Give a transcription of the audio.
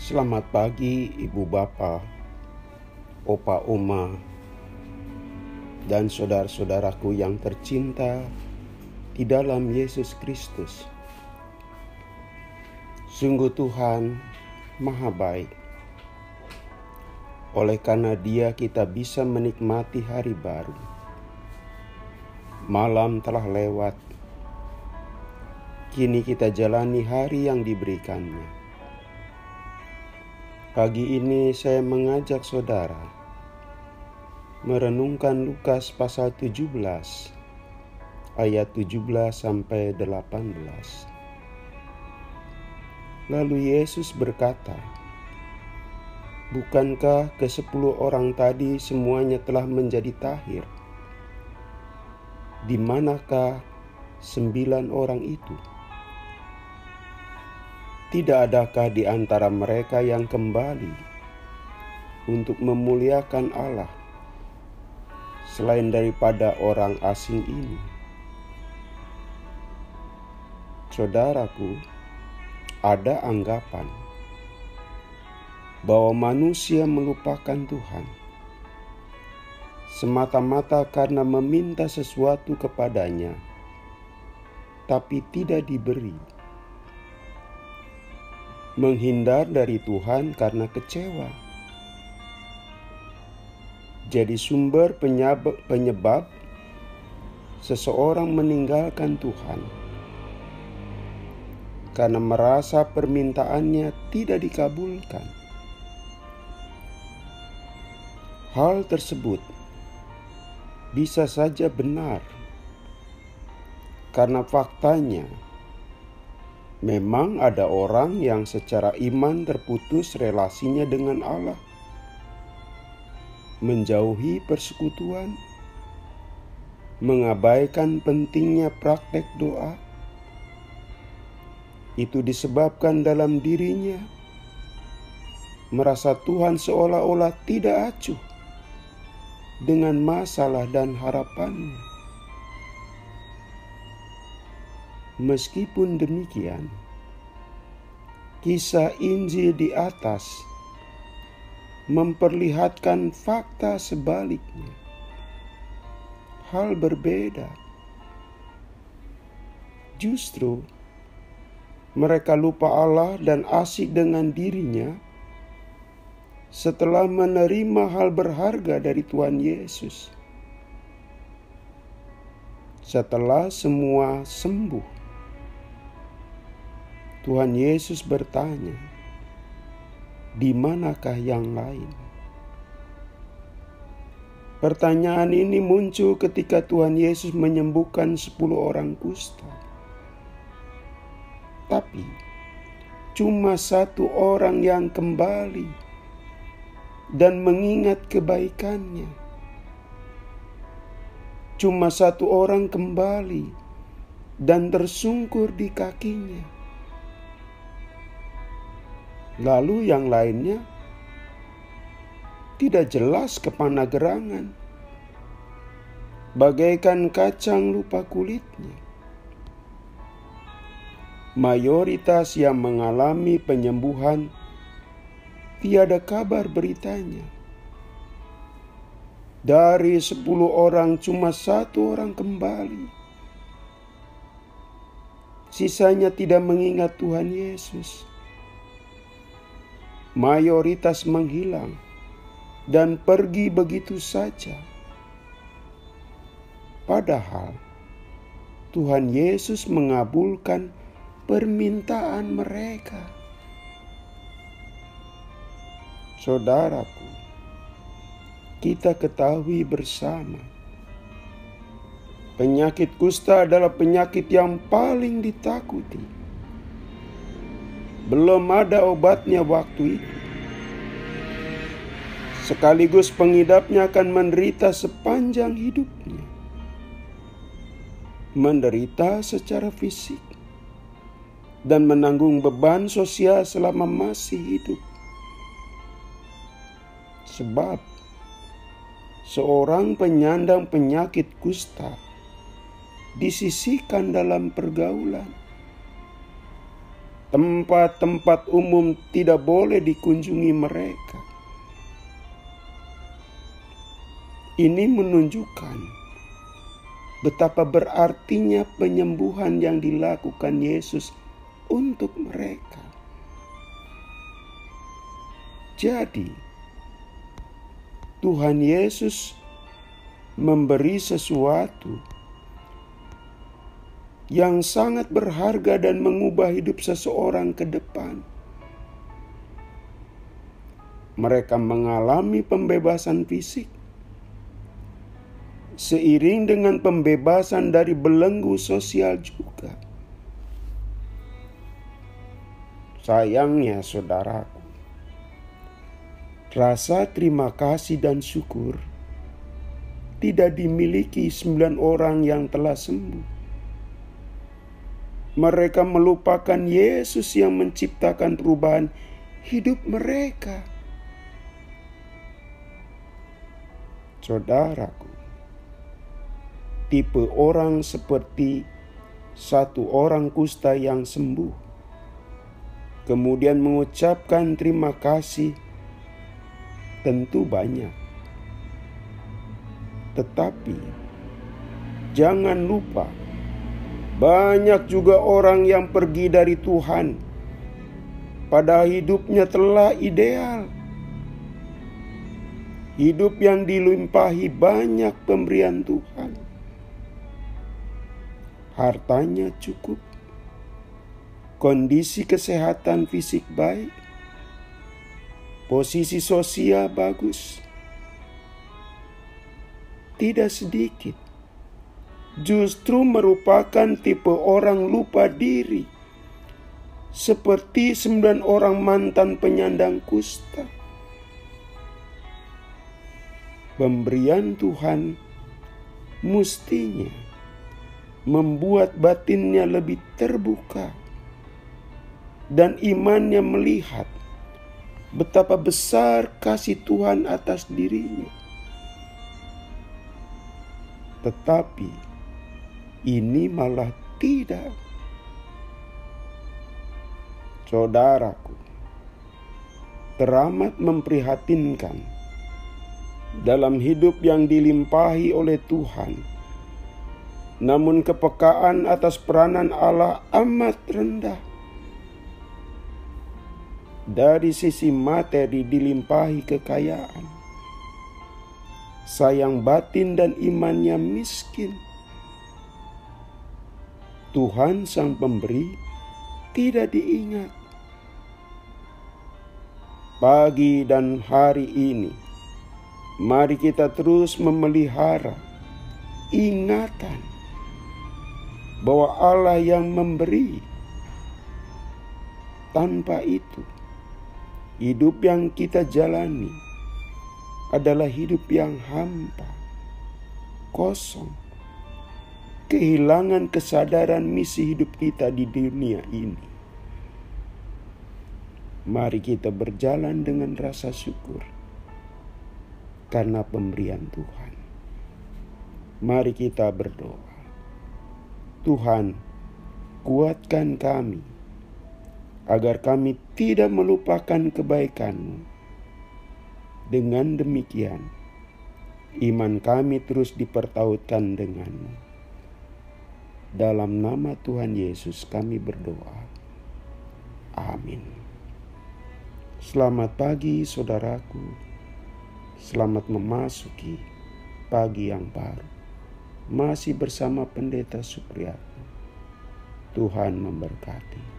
Selamat pagi Ibu Bapa, Opa Oma, dan saudara-saudaraku yang tercinta di dalam Yesus Kristus. Sungguh Tuhan Maha baik. Oleh karena Dia kita bisa menikmati hari baru. Malam telah lewat. Kini kita jalani hari yang diberikannya. Pagi ini saya mengajak saudara merenungkan Lukas pasal 17 ayat 17 sampai 18. Lalu Yesus berkata, "Bukankah ke-10 orang tadi semuanya telah menjadi tahir? Di manakah 9 orang itu? Tidak adakah di antara mereka yang kembali untuk memuliakan Allah selain daripada orang asing ini?" Saudaraku, ada anggapan bahwa manusia melupakan Tuhan semata-mata karena meminta sesuatu kepadanya, tapi tidak diberi. Menghindar dari Tuhan karena kecewa. Jadi sumber penyebab seseorang meninggalkan Tuhan karena merasa permintaannya tidak dikabulkan. Hal tersebut bisa saja benar karena faktanya memang ada orang yang secara iman terputus relasinya dengan Allah, menjauhi persekutuan, mengabaikan pentingnya praktek doa. Itu disebabkan dalam dirinya merasa Tuhan seolah-olah tidak acuh dengan masalah dan harapannya. Meskipun demikian, kisah Injil di atas memperlihatkan fakta sebaliknya. Hal berbeda. Justru mereka lupa Allah dan asik dengan dirinya setelah menerima hal berharga dari Tuhan Yesus. Setelah semua sembuh, Tuhan Yesus bertanya, "Di manakah yang lain?" Pertanyaan ini muncul ketika Tuhan Yesus menyembuhkan 10 orang kusta. Tapi cuma 1 orang yang kembali dan mengingat kebaikannya. Cuma 1 orang kembali dan tersungkur di kakinya. Lalu yang lainnya tidak jelas kepanagerangan, bagaikan kacang lupa kulitnya. Mayoritas yang mengalami penyembuhan tiada kabar beritanya. Dari 10 orang cuma 1 orang kembali. Sisanya tidak mengingat Tuhan Yesus. Mayoritas menghilang dan pergi begitu saja. Padahal Tuhan Yesus mengabulkan permintaan mereka. Saudaraku, kita ketahui bersama, penyakit kusta adalah penyakit yang paling ditakuti. Belum ada obatnya waktu itu. Sekaligus pengidapnya akan menderita sepanjang hidupnya. Menderita secara fisik dan menanggung beban sosial selama masih hidup. Sebab seorang penyandang penyakit kusta disisihkan dalam pergaulan. tempat-tempat umum tidak boleh dikunjungi mereka. Ini menunjukkan betapa berartinya penyembuhan yang dilakukan Yesus untuk mereka. Jadi, Tuhan Yesus memberi sesuatu yang sangat berharga dan mengubah hidup seseorang ke depan. Mereka mengalami pembebasan fisik seiring dengan pembebasan dari belenggu sosial juga. Sayangnya saudaraku, rasa terima kasih dan syukur tidak dimiliki 9 orang yang telah sembuh. Mereka melupakan Yesus yang menciptakan perubahan hidup mereka. Saudaraku, tipe orang seperti satu orang kusta yang sembuh, kemudian mengucapkan terima kasih, tentu banyak. Tetapi jangan lupa, banyak juga orang yang pergi dari Tuhan, padahal hidupnya telah ideal. Hidup yang dilimpahi banyak pemberian Tuhan. Hartanya cukup, kondisi kesehatan fisik baik, posisi sosial bagus. Tidak sedikit justru merupakan tipe orang lupa diri, seperti 9 orang mantan penyandang kusta. Pemberian Tuhan mestinya membuat batinnya lebih terbuka dan imannya melihat betapa besar kasih Tuhan atas dirinya. Tetapi ini malah tidak. Saudaraku, teramat memprihatinkan dalam hidup yang dilimpahi oleh Tuhan, namun kepekaan atas peranan Allah amat rendah. Dari sisi materi dilimpahi kekayaan, sayang batin dan imannya miskin. Tuhan Sang Pemberi tidak diingat. Pagi dan hari ini, mari kita terus memelihara ingatan bahwa Allah yang memberi. Tanpa itu, hidup yang kita jalani adalah hidup yang hampa, kosong, kehilangan kesadaran misi hidup kita di dunia ini. Mari kita berjalan dengan rasa syukur karena pemberian Tuhan. Mari kita berdoa. Tuhan, kuatkan kami agar kami tidak melupakan kebaikan-Mu. Dengan demikian, iman kami terus dipertautkan dengan-Mu. Dalam nama Tuhan Yesus kami berdoa. Amin. Selamat pagi saudaraku. Selamat memasuki pagi yang baru. Masih bersama Pendeta Supriyatno. Tuhan memberkati.